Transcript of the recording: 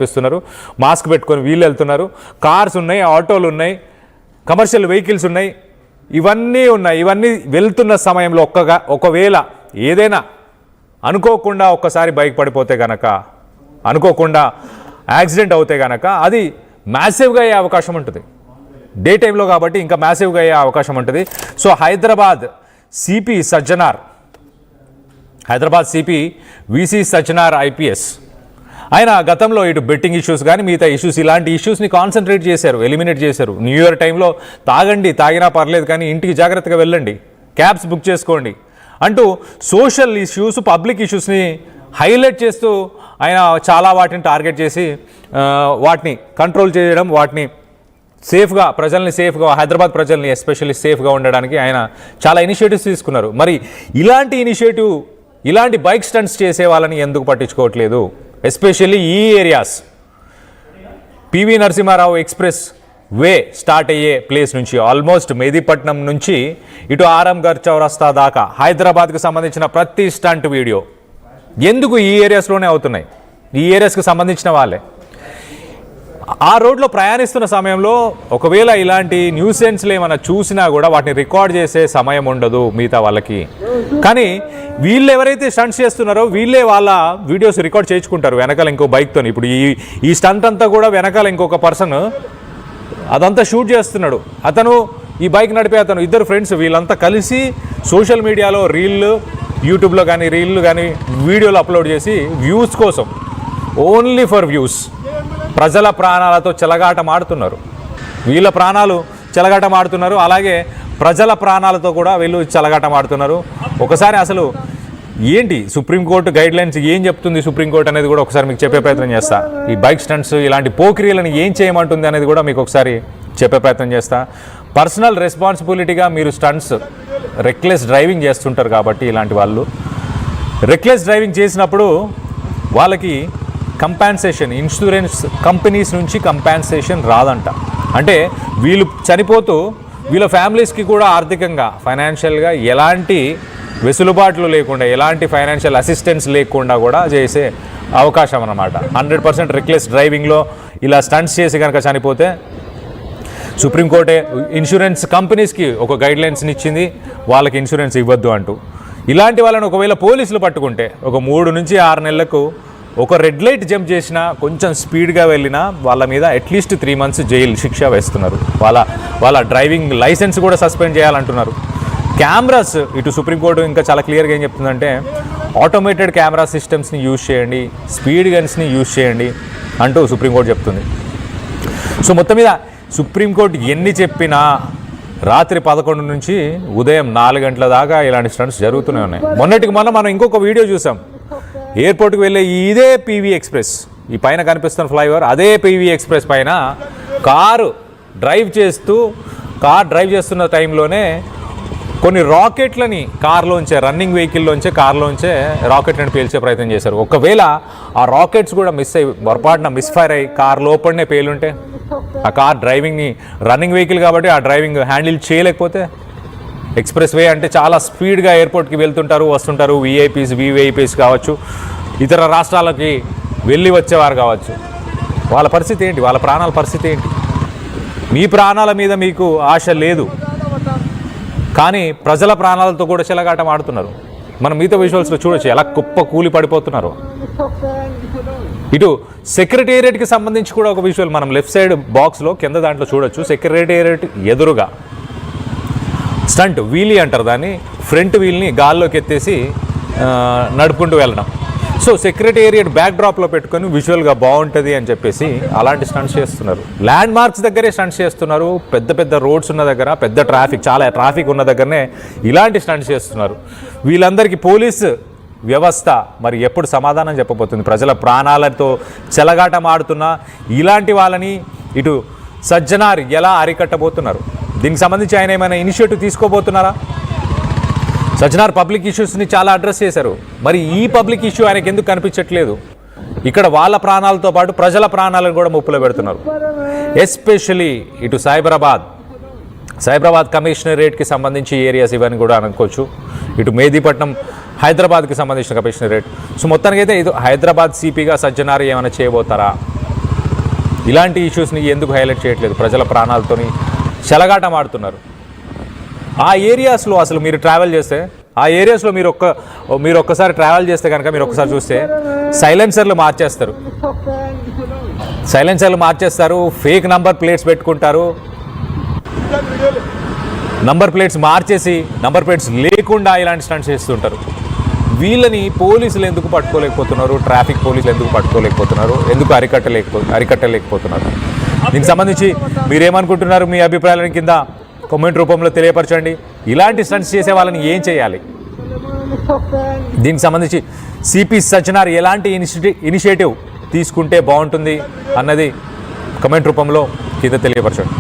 ఇస్తున్నారు, మాస్క్ పెట్టుకొని వీళ్ళు వెళ్తున్నారు, కార్స్ ఉన్నాయి, ఆటోలు ఉన్నాయి, కమర్షియల్ వెహికల్స్ ఉన్నాయి, ఇవన్నీ ఉన్నాయి. ఇవన్నీ వెళ్తున్న సమయంలో ఒకవేళ ఏదైనా అనుకోకుండా ఒక్కసారి బైక్ పడిపోతే కనుక, అనుకోకుండా యాక్సిడెంట్ అవుతే కనుక అది మ్యాసివ్గా అయ్యే అవకాశం ఉంటుంది. డే టైంలో కాబట్టి ఇంకా మ్యాసివ్గా అయ్యే అవకాశం ఉంటుంది. So Hyderabad CP VC Sajjanar IPS ఆయన గతంలో ఇటు బెట్టింగ్ ఇష్యూస్ కానీ మిగతా ఇష్యూస్, ఇలాంటి ఇష్యూస్ని కాన్సన్ట్రేట్ చేశారు, ఎలిమినేట్ చేశారు. న్యూ ఇయర్ టైంలో తాగినా పర్లేదు కానీ ఇంటికి జాగ్రత్తగా వెళ్ళండి, క్యాబ్స్ బుక్ చేసుకోండి అంటూ సోషల్ ఇష్యూస్, పబ్లిక్ ఇష్యూస్ని హైలైట్ చేస్తూ ఆయన చాలా వాటిని టార్గెట్ చేసి వాటిని కంట్రోల్ చేయడం, వాటిని సేఫ్గా ప్రజల్ని సేఫ్గా, హైదరాబాద్ ప్రజల్ని ఎస్పెషల్లీ సేఫ్గా ఉండడానికి ఆయన చాలా ఇనిషియేటివ్స్ తీసుకున్నారు. మరి ఇలాంటి బైక్ స్టంట్స్ చేసే వాళ్ళని ఎందుకు పట్టించుకోవట్లేదు? ఎస్పెషల్లీ ఈ areas, PV Narasimha Rao express way start అయ్యే ప్లేస్ నుంచి ఆల్మోస్ట్ మెహదీపట్నం నుంచి ఇటు ఆరంఘర్ చౌరస్తా దాకా హైదరాబాద్కి సంబంధించిన ప్రతి స్టంట్ వీడియో ఎందుకు ఈ ఏరియాస్లోనే అవుతున్నాయి? ఈ ఏరియాస్కి సంబంధించిన వాళ్ళే. ఆ రోడ్లో ప్రయాణిస్తున్న సమయంలో ఒకవేళ ఇలాంటి న్యూసెన్స్లు ఏమైనా చూసినా కూడా వాటిని రికార్డ్ చేసే సమయం ఉండదు మిగతా వాళ్ళకి. కానీ వీళ్ళు ఎవరైతే స్టంట్స్ చేస్తున్నారో వీళ్ళే వాళ్ళ వీడియోస్ రికార్డ్ చేయించుకుంటారు వెనకాల ఇంకో బైక్తో. ఇప్పుడు ఈ స్టంట్ అంతా కూడా వెనకాల ఇంకొక పర్సన్ అదంతా షూట్ చేస్తున్నాడు. అతను ఈ బైక్ నడిపే అతను, ఇద్దరు ఫ్రెండ్స్, వీళ్ళంతా కలిసి సోషల్ మీడియాలో యూట్యూబ్లో కానీ రీళ్ళు కానీ వీడియోలు అప్లోడ్ చేసి వ్యూస్ కోసం, ఓన్లీ ఫర్ వ్యూస్, ప్రజల ప్రాణాలతో చెలగాటం ఆడుతున్నారు. వీళ్ళ ప్రాణాలు చెలగాటం ఆడుతున్నారు, అలాగే ప్రజల ప్రాణాలతో కూడా వీళ్ళు చెలగాటం ఆడుతున్నారు. ఒకసారి అసలు ఏంటి సుప్రీంకోర్టు గైడ్లైన్స్ ఏం చెప్తుంది సుప్రీంకోర్టు అనేది కూడా ఒకసారి మీకు చెప్పే ప్రయత్నం చేస్తా. ఈ బైక్ స్టంట్స్ ఇలాంటి పోకిరీలను ఏం చేయమంటుంది అనేది కూడా మీకు ఒకసారి చెప్పే ప్రయత్నం చేస్తా. పర్సనల్ రెస్పాన్సిబిలిటీగా మీరు స్టంట్స్, రెక్లెస్ డ్రైవింగ్ చేస్తుంటారు కాబట్టి ఇలాంటి వాళ్ళు రెక్లెస్ డ్రైవింగ్ చేసినప్పుడు వాళ్ళకి కంపెన్సేషన్, ఇన్సూరెన్స్ కంపెనీస్ నుంచి కంపెన్సేషన్ రాదంట. అంటే వీళ్ళు చనిపోతూ వీళ్ళ ఫ్యామిలీస్కి కూడా ఆర్థికంగా, ఫైనాన్షియల్గా ఎలాంటి వెసులుబాట్లు లేకుండా, ఎలాంటి ఫైనాన్షియల్ అసిస్టెన్స్ లేకుండా కూడా చేసే అవకాశం అన్నమాట. 100% రెక్లెస్ డ్రైవింగ్లో ఇలా స్టంట్స్ చేసి కనుక చనిపోతే సుప్రీంకోర్టే ఇన్సూరెన్స్ కంపెనీస్కి ఒక గైడ్లైన్స్ని ఇచ్చింది, వాళ్ళకి ఇన్సూరెన్స్ ఇవ్వద్దు అంటూ. ఇలాంటి వాళ్ళని ఒకవేళ పోలీసులు పట్టుకుంటే ఒక 3 నుంచి 6 నెలలకు ఒక రెడ్ లైట్ జంప్ చేసినా, కొంచెం స్పీడ్గా వెళ్ళినా వాళ్ళ మీద అట్లీస్ట్ 3 months జైలు శిక్ష వేస్తున్నారు. వాళ్ళ డ్రైవింగ్ లైసెన్స్ కూడా సస్పెండ్ చేయాలంటున్నారు. కెమెరాస్, ఇటు సుప్రీంకోర్టు ఇంకా చాలా క్లియర్గా ఏం చెప్తుందంటే ఆటోమేటెడ్ కెమెరా సిస్టమ్స్ని యూజ్ చేయండి, స్పీడ్ గన్స్ని యూజ్ చేయండి అంటూ సుప్రీంకోర్టు చెప్తుంది. సో మొత్తం మీద సుప్రీంకోర్టు ఎన్ని చెప్పినా రాత్రి 11 నుంచి ఉదయం 4 గంటల దాకా ఇలాంటి స్టంట్స్ జరుగుతూనే ఉన్నాయి. మొన్నటికి మనం ఇంకొక వీడియో చూసాం. ఎయిర్పోర్ట్కి వెళ్ళే ఇదే పీవీ ఎక్స్ప్రెస్, ఈ పైన కనిపిస్తున్న ఫ్లైఓవర్, అదే పీవీ ఎక్స్ప్రెస్ పైన కార్ డ్రైవ్ చేస్తున్న టైంలోనే కొన్ని రాకెట్లని కార్లోంచే, రన్నింగ్ వెహికల్లోంచే, కార్లోంచే రాకెట్లను పేల్చే ప్రయత్నం చేశారు. ఒకవేళ ఆ రాకెట్స్ కూడా పొరపాటున మిస్ఫైర్ అయ్యి కార్ లోపలనే పేలుంటే, ఆ కార్ రన్నింగ్ వెహికల్ కాబట్టి ఆ డ్రైవింగ్ హ్యాండిల్ చేయలేకపోతే, ఎక్స్ప్రెస్ వే అంటే చాలా స్పీడ్గా ఎయిర్పోర్ట్కి వెళ్తుంటారు, వస్తుంటారు, వీఐపీస్ కావచ్చు, ఇతర రాష్ట్రాలకి వెళ్ళి వచ్చేవారు కావచ్చు, వాళ్ళ పరిస్థితి ఏంటి? వాళ్ళ ప్రాణాల పరిస్థితి ఏంటి? మీ ప్రాణాల మీద మీకు ఆశ లేదు, కానీ ప్రజల ప్రాణాలతో కూడా చెలగాటం ఆడుతున్నారు. మనం మిగతా విజువల్స్లో చూడొచ్చు ఎలా కుప్ప కూలి పడిపోతున్నారు. ఇటు సెక్రటేరియట్కి సంబంధించి కూడా ఒక విజువల్ మనం లెఫ్ట్ సైడ్ బాక్స్లో కింద దాంట్లో చూడొచ్చు. సెక్రటేరియట్ ఎదురుగా స్టంట్ వీలీ అంటారు దాన్ని, ఫ్రంట్ వీల్ని గాల్లోకి ఎత్తేసి నడుపుకుంటూ వెళ్ళడం. సో సెక్రటేరియట్ బ్యాక్ డ్రాప్లో పెట్టుకొని విజువల్గా బాగుంటుంది అని చెప్పేసి అలాంటి స్టంట్స్ చేస్తున్నారు. ల్యాండ్ మార్క్స్ దగ్గరే స్టంట్స్ చేస్తున్నారు. పెద్ద రోడ్స్ ఉన్న దగ్గర, చాలా ట్రాఫిక్ ఉన్న దగ్గరనే ఇలాంటి స్టంట్స్ చేస్తున్నారు. వీళ్ళందరికీ పోలీసు వ్యవస్థ మరి ఎప్పుడు సమాధానం చెప్పబోతుంది? ప్రజల ప్రాణాలతో చెలగాటం ఆడుతున్న ఇలాంటి వాళ్ళని ఇటు సజ్జనార్ ఎలా అరికట్టబోతున్నారు? దీనికి సంబంధించి ఆయన ఏమైనా ఇనిషియేటివ్ తీసుకోబోతున్నారా? సజ్జనార్ పబ్లిక్ ఇష్యూస్ని చాలా అడ్రస్ చేశారు. మరి ఈ పబ్లిక్ ఇష్యూ ఆయనకి ఎందుకు కనిపించట్లేదు? ఇక్కడ వాళ్ళ ప్రాణాలతో పాటు ప్రజల ప్రాణాలను కూడా ముప్పులో పెడుతున్నారు. ఎస్పెషలీ ఇటు సైబరాబాద్ కమిషనరేట్కి సంబంధించి ఏరియాస్ ఇవన్నీ కూడా అనుకోవచ్చు. ఇటు మెహదీపట్నం, హైదరాబాద్కి సంబంధించిన కమిషనరేట్. సో మొత్తానికైతే ఇది హైదరాబాద్ సిపిగా సజ్జనార్ ఏమైనా చేయబోతారా? ఇలాంటి ఇష్యూస్ని ఎందుకు హైలైట్ చేయట్లేదు? ప్రజల ప్రాణాలతోని చెలగాటం ఆడుతున్నారు. ఆ ఏరియాస్లో అసలు మీరు ట్రావెల్ చేస్తే, ఆ ఏరియాస్లో మీరు ఒక్కసారి ట్రావెల్ చేస్తే కనుక మీరు ఒక్కసారి చూస్తే సైలెన్సర్లు మార్చేస్తారు, ఫేక్ నంబర్ ప్లేట్స్ పెట్టుకుంటారు, నంబర్ ప్లేట్స్ మార్చేసి నంబర్ ప్లేట్స్ లేకుండా ఇలాంటి స్టంట్స్ చేస్తుంటారు. వీళ్ళని పోలీసులు ఎందుకు పట్టుకోలేకపోతున్నారు? ట్రాఫిక్ పోలీసులు ఎందుకు పట్టుకోలేకపోతున్నారు? ఎందుకు అరికట్టలేకపోతున్నారు? దీనికి సంబంధించి మీరేమనుకుంటున్నారు? మీ అభిప్రాయాలను కింద కామెంట్ రూపంలో తెలియపరచండి. ఇలాంటి స్టంట్స్ చేసే వాళ్ళని ఏం చేయాలి? దీనికి సంబంధించి సిపి సజ్జనార్ ఎలాంటి ఇనిషియేటివ్ తీసుకుంటే బాగుంటుంది అన్నది కామెంట్ రూపంలో కింద తెలియపరచండి.